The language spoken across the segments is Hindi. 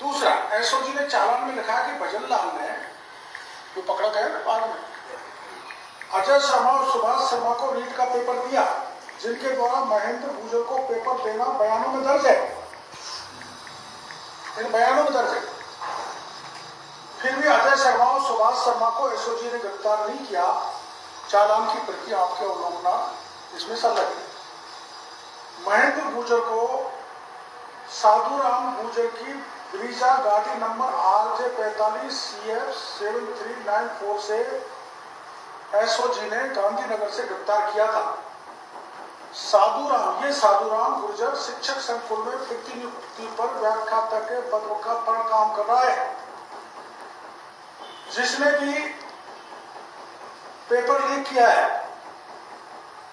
दूसरा, एसओजी ने चालान में लिखा कि भजनलाल ने, जो पकड़ा गया ना बाद में, अजय शर्मा और सुभाष शर्मा को रीट का पेपर दिया, जिनके द्वारा महेंद्र भूजल को पेपर देना बयानों में दर्ज है, इन बयानों में दर्ज है। फिर भी अजय शर्मा और सुभाष शर्मा को एसओजी ने गिरफ्तार नहीं किया। चालान की प्रति आपके अवलोकना इसमें संलग्न है। महेंद्र भूजल को साधुराम भूजल की ब्रीजा गाड़ी नंबर RJ45 CF 7394 से एसओजी ने गांधीनगर से गिरफ्तार किया था। साधुराम गुर्जर शिक्षक संकुल में प्रतिनियुक्ति पर व्याख्याता के पद पर काम कर रहा है, जिसने भी पेपर लीक किया है।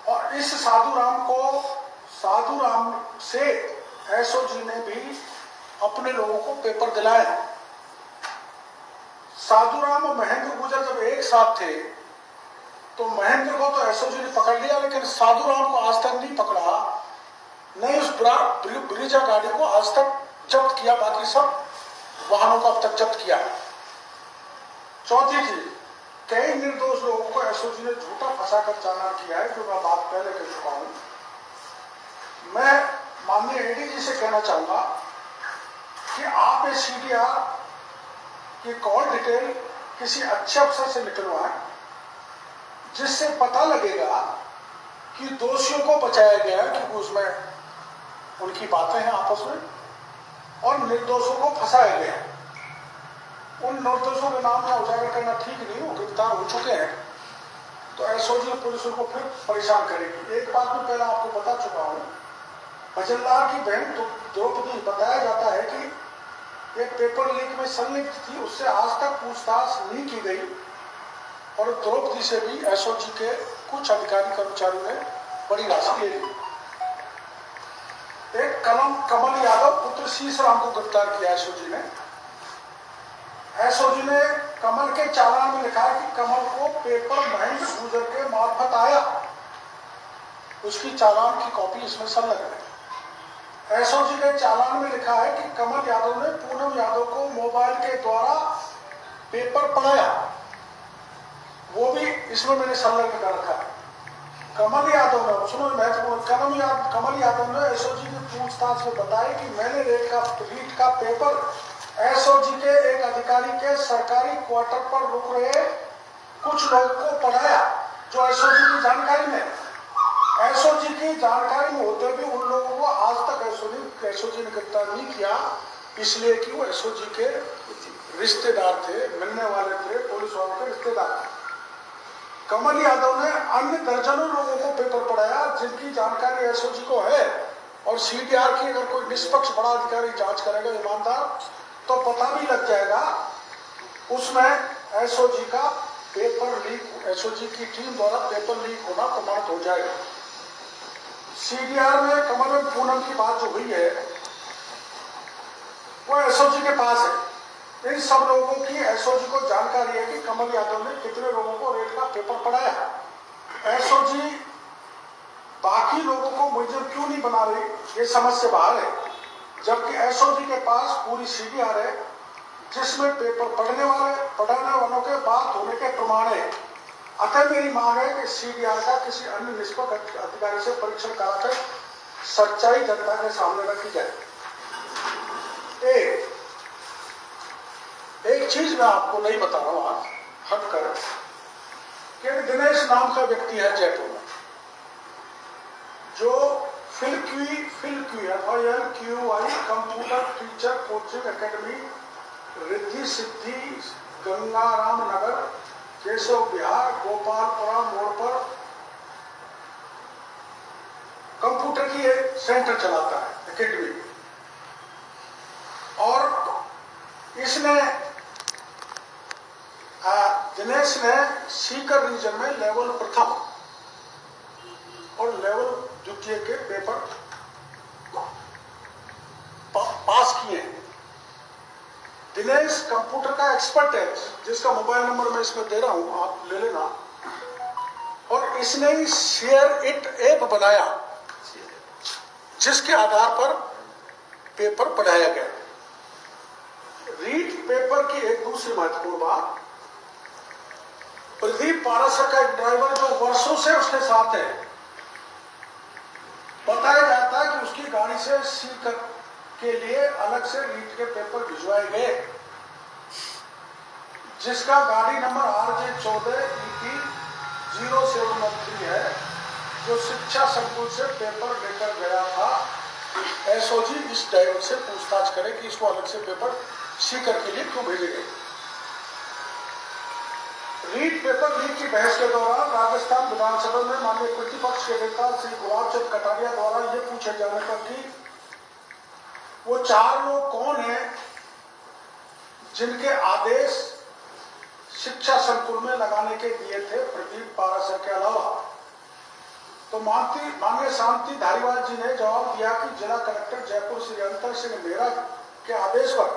और इस साधुराम से एसओजी ने भी अपने लोगों को पेपर दिलाए। साधुराम और महेंद्र गुर्जर जब एक साथ थे तो महेंद्र को तो एसओजी ने पकड़ लिया, लेकिन साधुराम को आज तक नहीं पकड़ा, नहीं उस ब्रीजा गाड़ी को आज तक जब्त किया, बाकी सब वाहनों को अब तक जब्त किया। चौथी चीज, कई निर्दोष लोगों को एसओजी ने झूठा फंसाकर चालान किया है, जो मैं बात पहले कह चुका हूं। मैं माननीय एडीजी से कहना चाहूंगा कि आप ये सीडीआर की कॉल डिटेल किसी अच्छे अफसर से निकलवाएं, जिससे पता लगेगा कि दोषियों को बचाया गया, क्योंकि उसमें उनकी बातें हैं आपस में, और निर्दोषों को फंसाया गया। उन निर्दोषों के नाम में उजागर करना ठीक नहीं, वो गिरफ्तार हो चुके हैं, तो एसओजी पुलिस उनको फिर परेशान करेगी। एक बात मैं पहले आपको बता चुका हूं, भजनलाल की बहन द्रौपदी, बताया जाता है कि एक पेपर लीक में संलिप्त थी, उससे आज तक पूछताछ नहीं की गई, और द्रौपदी से भी एसओजी के कुछ अधिकारी कर्मचारियों ने बड़ी राशि ले ली। एक कमल यादव पुत्र शीशराम को गिरफ्तार किया एसओजी ने। एसओजी ने कमल के चालान में लिखा है कि कमल को पेपर महेंद्र गुर्जर के मार्फत आया, उसकी चालान की कॉपी इसमें संलग्न है। एसओजी के चालान में लिखा है कि कमल यादव ने पूनम यादव को मोबाइल के द्वारा पेपर पढ़ाया, वो भी इसमें मैंने संलग्न कर रखा है। कमल यादव ने, सुनो महत्वपूर्ण, कमल यादव ने एसओजी की पूछताछ में बताया कि मैंने रीट का पेपर एसओजी के एक अधिकारी के सरकारी क्वार्टर पर रुक रहे कुछ लोगों को पढ़ाया, जो एसओजी की जानकारी में, एसओजी की जानकारी में होते भी उन लोगों को आज तक एसओजी ने गिरफ्तार नहीं किया, इसलिए कि वो एसओजी के रिश्तेदार थे, मिलने वाले थे, पुलिस वालों के रिश्तेदार थे। कमल यादव ने अन्य दर्जनों लोगों को पेपर पढ़ाया, जिनकी जानकारी एसओजी को है, और सीडीआर की अगर कोई निष्पक्ष बड़ा अधिकारी जांच करेगा, ईमानदार, तो पता भी लग जाएगा उसमें एसओजी का पेपर लीक, एसओजी की टीम द्वारा पेपर लीक होना प्रमाणित हो जाएगा। सीडीआर में कमल और पूनम की बात जो हुई है वो एसओजी के पास है। इन सब लोगों की एसओजी को जानकारी है कि कमल यादव ने कितने लोगों को रेट का पेपर पढ़ाया। एसओजी बाकी लोगों को मुलजिम क्यों नहीं बना रही, ये समझ से बाहर है, जबकि एसओजी के पास पूरी सीडीआर है, जिसमें पेपर पढ़ने वालों के बात होने के प्रमाण है। अतः मेरी मांग है कि सीडीआर का किसी अन्य निष्पक्ष अधिकारी से परीक्षण कराकर सच्चाई जनता के सामने रखी जाए। एक चीज मैं आपको नहीं बता रहा हूं आज हट कर, कि दिनेश नाम का व्यक्ति है जयपुर में, जो FILQI computer teacher coaching academy, Riddhi Siddhi, Gangaram Nagar, Keshav Vihar, Gopalpura मोड़ पर कंप्यूटर की एक सेंटर चलाता है, एकेडमी। और इसने दिनेश ने सीकर रीजन में लेवल प्रथम और लेवल द्वितीय के पेपर पास किए। दिनेश कंप्यूटर का एक्सपर्ट है, जिसका मोबाइल नंबर मैं इसमें दे रहा हूं, आप ले लेना। और इसने ही शेयर इट ऐप बनाया, जिसके आधार पर पेपर पढ़ाया गया। रीट पेपर की एक दूसरी महत्वपूर्ण बात, प्रदीप पारासर का एक ड्राइवर जो वर्षों से उसके साथ है, बताया जाता है कि उसकी गाड़ी से सील के लिए अलग से रीट के पेपर भिजवाए गए, जिसका गाड़ी नंबर RJ14EP0713 है, जो शिक्षा संकुल से पेपर लेकर गया था। एसओजी इस ड्राइवर से पूछताछ करे कि इसको अलग से पेपर सीकर के लिए क्यों भेजे गए। रीट पेपर लीक की बहस के दौरान राजस्थान विधानसभा में माननीय प्रतिपक्ष के नेता श्री गुलाब चंद कटारिया द्वारा ये पूछे जाने पर कि वो 4 लोग कौन हैं जिनके आदेश शिक्षा संकुल में लगाने के दिए थे प्रदीप पारासर के अलावा, तो माननीय शांति धारीवाल जी ने जवाब दिया कि जिला कलेक्टर जयपुर श्री अंतर सिंह मेहरा के आदेश पर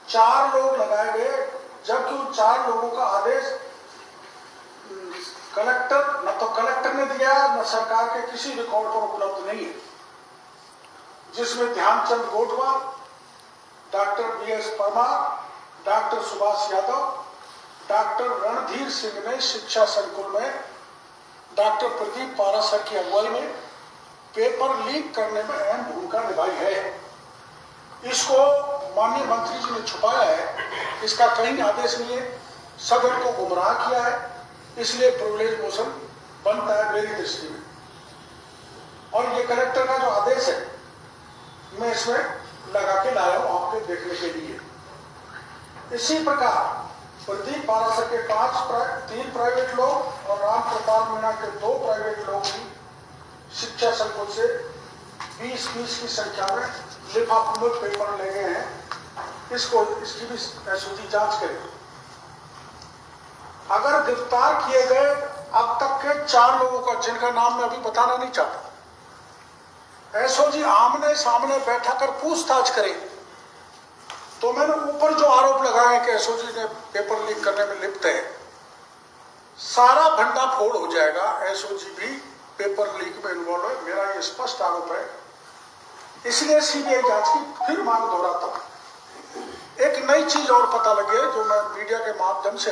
4 लोग लगाए गए, जबकि उन 4 लोगों का आदेश कलेक्टर न तो कलेक्टर ने दिया न सरकार के किसी रिकॉर्ड पर उपलब्ध नहीं है, जिसमें Dhyanchand Gotwa, doctor BS Parmar, doctor Subhash Yadav, doctor Randhir Singh ने शिक्षा संकुल में डॉक्टर प्रदीप पारासर की अगुवाई में पेपर लीक करने में अहम भूमिका निभाई है। इसको माननीय मंत्री जी ने छुपाया है, इसका कहीं आदेश नहीं है, सदन को गुमराह किया है, इसलिए प्रिविलेज मोशन बनता है मेरी दृष्टि में। और ये कलेक्टर का जो आदेश है मैं इसमें लगा के लाया हूं आपके देखने के लिए। इसी प्रकार प्रदीप पारासर के 3 प्राइवेट लोग और राम प्रताप मीणा के 2 प्राइवेट लोग भी शिक्षा संकुल से 20-20 की संख्या में लिफाफों में पेपर ले गए हैं। इसकी भी एसओजी जांच करें। अगर गिरफ्तार किए गए अब तक के 4 लोगों का, जिनका नाम मैं अभी बताना नहीं चाहता, एसओजी आमने सामने बैठा कर पूछताछ करे, तो मैंने ऊपर जो आरोप लगाया कि एसओजी ने पेपर लीक करने में लिप्त है, सारा भंडाफोड़ हो जाएगा। एसओजी भी पेपर लीक में इन्वॉल्व है, मेरा ये स्पष्ट आरोप है। इसलिए सीबीआई जांच की फिर मांग दोहराता हूं। एक नई चीज और पता लगी है जो मैं मीडिया के माध्यम से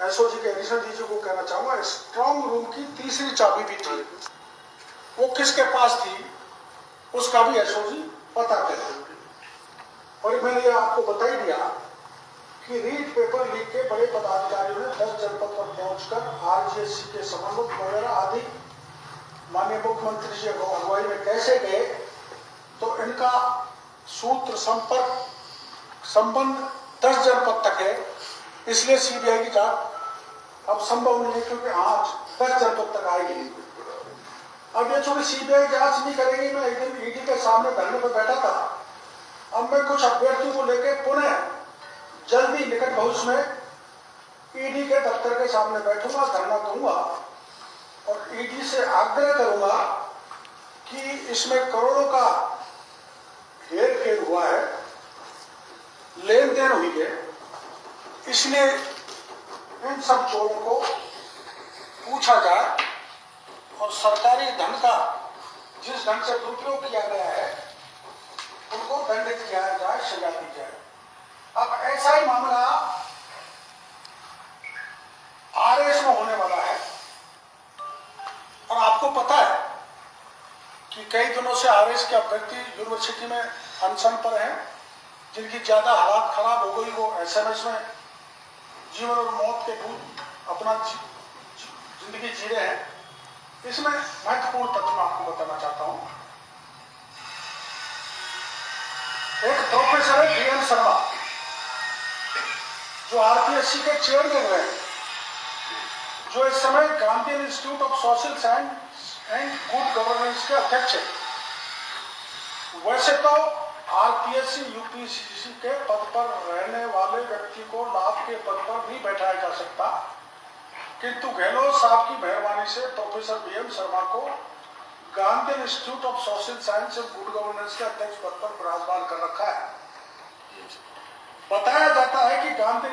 एसओजी के एडिशनल डीजी को कहना चाहूंगा। स्ट्रांग रूम की तीसरी चाबी भी थी, वो किसके पास थी उसका भी एसओजी पता करे। और मैंने ये आपको बता ही दिया कि रीट पेपर लीक के बड़े पदाधिकारियों ने 10 जनपद पर पहुंचकर आरजीएससी के समन्वय वगैरह आदि माननीय मुख्यमंत्री जी अगुवाई में कैसे गए, तो इनका सूत्र संबंध 10 जनपद तक है, इसलिए सीबीआई की जांच अब संभव नहीं है, क्योंकि आज 10 जनपद तक आएगी। अब ये चूंकि सीबीआई जांच नहीं करेगी, मैं एक दिन ईडी के सामने धरने पर बैठा था, अब मैं कुछ अभ्यर्थियों को लेकर पुनः जल्दी निकट भविष्य में ईडी के दफ्तर के सामने बैठूंगा, धरना दूंगा और ईडी से आग्रह करूंगा कि इसमें करोड़ों का हेर फेर हुआ है, लेन देन हुई है, इसलिए इन सब चोरों को पूछा जाए और सरकारी धन का जिस ढंग से दुरुपयोग किया गया है उनको दंडित किया जाए, सजा दी जाए। अब ऐसा ही मामला आरएस में होने वाला है और आपको पता है कि कई दिनों से आरएस के अभ्यर्थी यूनिवर्सिटी में अनशन पर हैं, जिनकी ज्यादा हालात खराब हो गई, वो एसएमएस में जीवन और मौत के दूर अपना जिंदगी जी रहे हैं। इसमें महत्वपूर्ण तथ्य मैं आपको बताना चाहता हूं। एक प्रोफेसर है BN शर्मा, जो आरपीएससी के चेयरमैन रहे, जो इस समय Gandhi institute of social science and good governance के अध्यक्ष है। वैसे तो आरपीएससी यूपीएससी के पद पर रहने वाले व्यक्ति को लाभ के पद पर नहीं बैठाया जा सकता, किंतु गहलोत साहब की मेहरबानी से प्रोफेसर BN शर्मा को Gandhi institute of social science and good governance के अध्यक्ष पद पर विराजमान कर रखा है। बताया जाता है कि गांधी